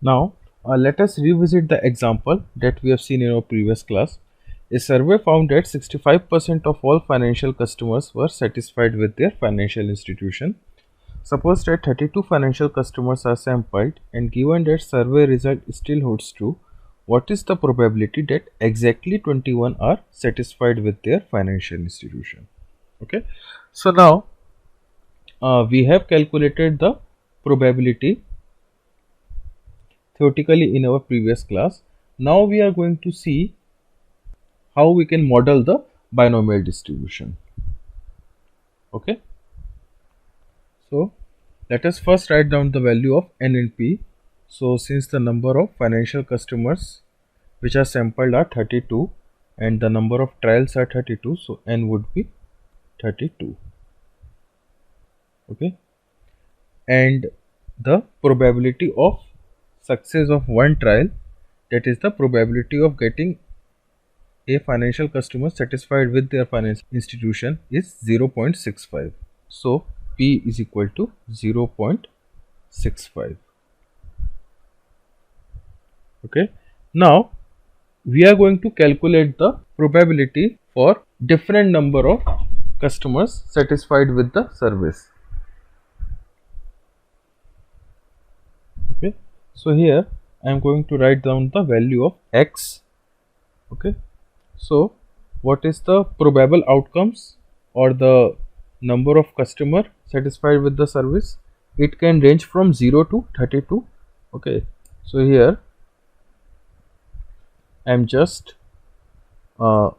Now, let us revisit the example that we have seen in our previous class. A survey found that 65% of all financial customers were satisfied with their financial institution. Suppose that 32 financial customers are sampled, and given that survey result still holds true, what is the probability that exactly 21 are satisfied with their financial institution? Okay, so now we have calculated the probability theoretically in our previous class. Now we are going to see how we can model the binomial distribution. Okay, so let us first write down the value of n and p. So since the number of financial customers which are sampled are 32 and the number of trials are 32, so n would be 32. Okay, and the probability of success of one trial, that is the probability of getting a financial customer satisfied with their financial institution, is 0.65. So p is equal to 0.65. Okay, now we are going to calculate the probability for different number of customers satisfied with the service. Okay, so here I am going to write down the value of x. Okay, so what is the probable outcomes or the number of customer satisfied with the service? It can range from 0 to 32. Okay, so here I am just uh,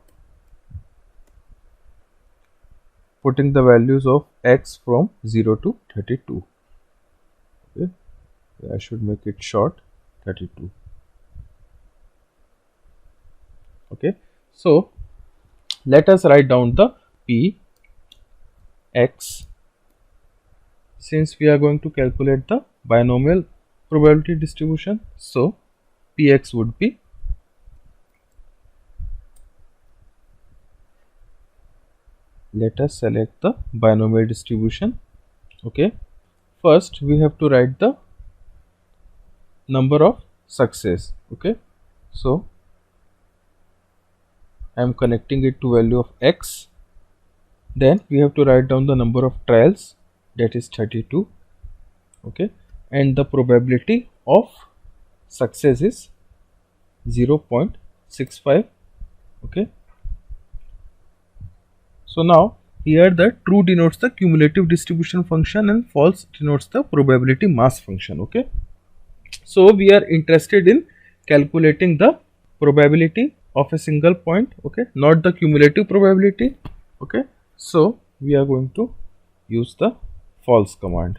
putting the values of x from 0 to 32. Okay, I should make it short, 32. Okay, so let us write down the p x. Since we are going to calculate the binomial probability distribution, so px would be, let us select the binomial distribution. Okay, first we have to write the number of success. Okay, so I am connecting it to value of x. Then we have to write down the number of trials, that is 32. Okay, and the probability of success is 0.65. Okay, so now here the true denotes the cumulative distribution function and false denotes the probability mass function. Okay, so we are interested in calculating the probability of a single point. Okay, not the cumulative probability. Okay, so we are going to use the false command.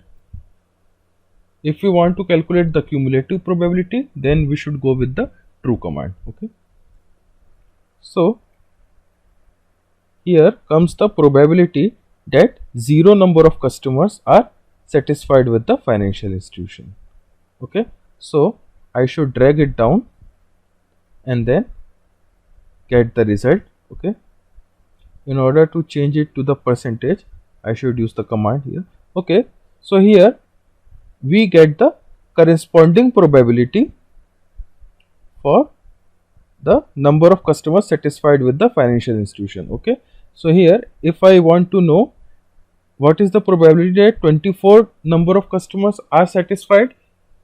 If we want to calculate the cumulative probability, then we should go with the true command. Okay, so here comes the probability that zero number of customers are satisfied with the financial institution. Okay, so I should drag it down and then get the result. Okay, in order to change it to the percentage, I should use the command here. Okay, so here we get the corresponding probability for the number of customers satisfied with the financial institution. Okay, so here if I want to know what is the probability that 24 number of customers are satisfied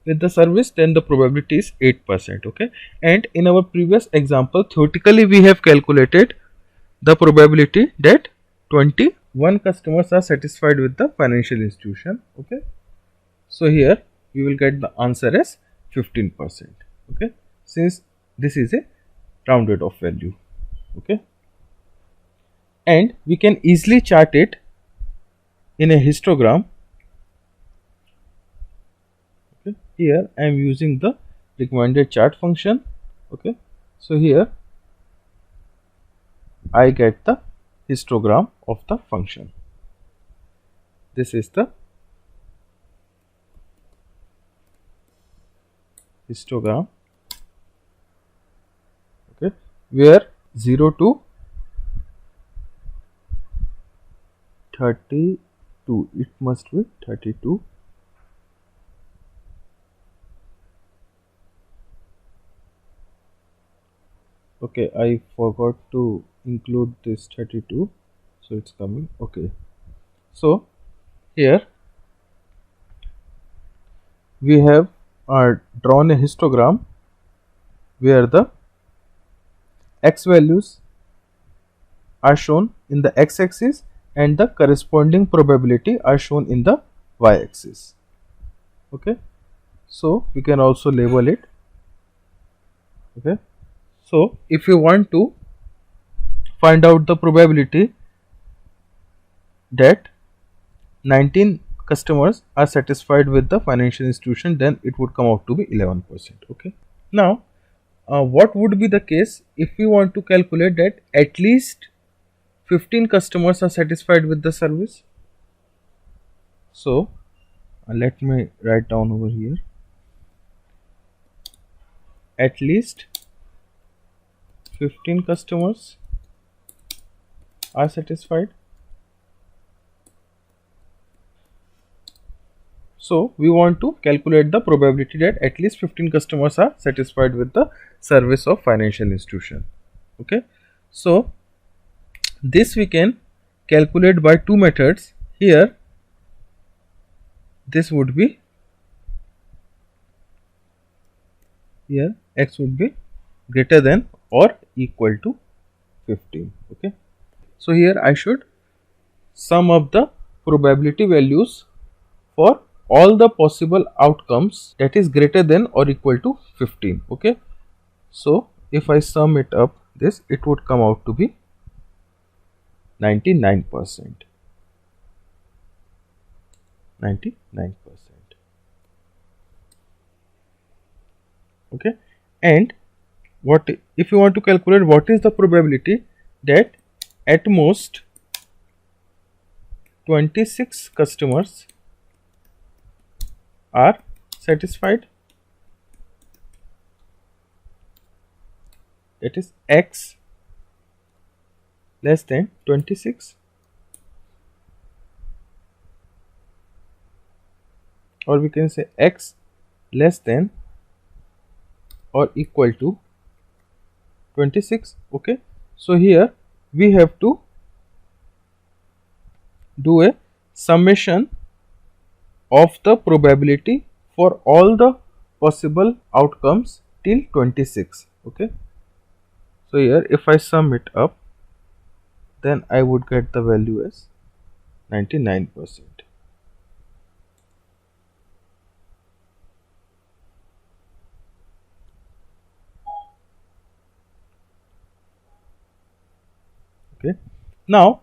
with the service, then the probability is 8%. Okay, and in our previous example theoretically we have calculated the probability that 21 customers are satisfied with the financial institution. Okay, so here we will get the answer as 15%. Okay, since this is a rounded off value. Okay, and we can easily chart it in a histogram. Okay, here I am using the recommended chart function. Okay, so here I get the histogram of the function. This is the histogram. Okay, where 0 to 32, it must be 32. Okay, I forgot to include this 32, so it's coming. Okay, so here we have drawn a histogram where the x values are shown in the x-axis and the corresponding probability are shown in the y-axis. Okay, so we can also label it. Okay, so if you want to find out the probability that 19 customers are satisfied with the financial institution, then it would come out to be 11%. Okay, now what would be the case if we want to calculate that at least 15 customers are satisfied with the service? So let me write down over here, at least 15 customers are satisfied. So we want to calculate the probability that at least 15 customers are satisfied with the service of financial institution. Okay, so this we can calculate by two methods. Here this would be, here x would be greater than or equal to 15. Okay, so here I should sum up the probability values for all the possible outcomes that is greater than or equal to 15. Okay, so if I sum it up, this it would come out to be 99%. 99%. Okay, and what if you want to calculate what is the probability that at most 26 customers are satisfied, that is x less than 26, or we can say x less than or equal to 26. Okay, so here we have to do a summation of the probability for all the possible outcomes till 26. Okay, so here if I sum it up, then I would get the value as 99%. Okay, now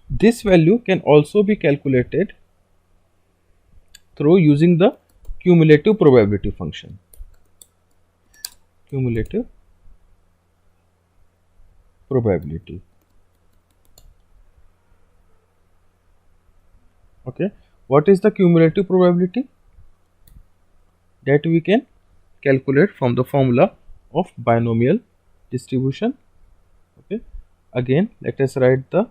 this value can also be calculated through using the cumulative probability function. Cumulative probability. Okay, what is the cumulative probability? That we can calculate from the formula of binomial distribution. Okay, again let us write the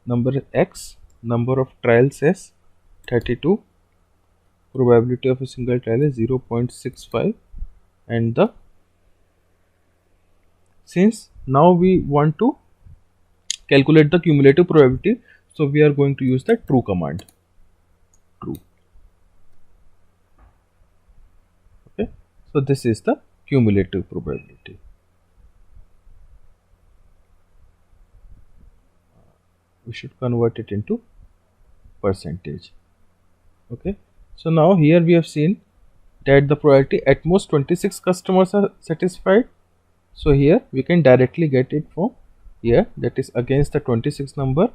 number x, number of trials as 32, probability of a single trial is 0.65, and the, since now we want to calculate the cumulative probability, so we are going to use the true command. True. Okay, so this is the cumulative probability. We should convert it into percentage. Okay, so now here we have seen that the probability at most 26 customers are satisfied. So here we can directly get it from here, that is against the 26 number,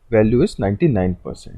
value is 99%.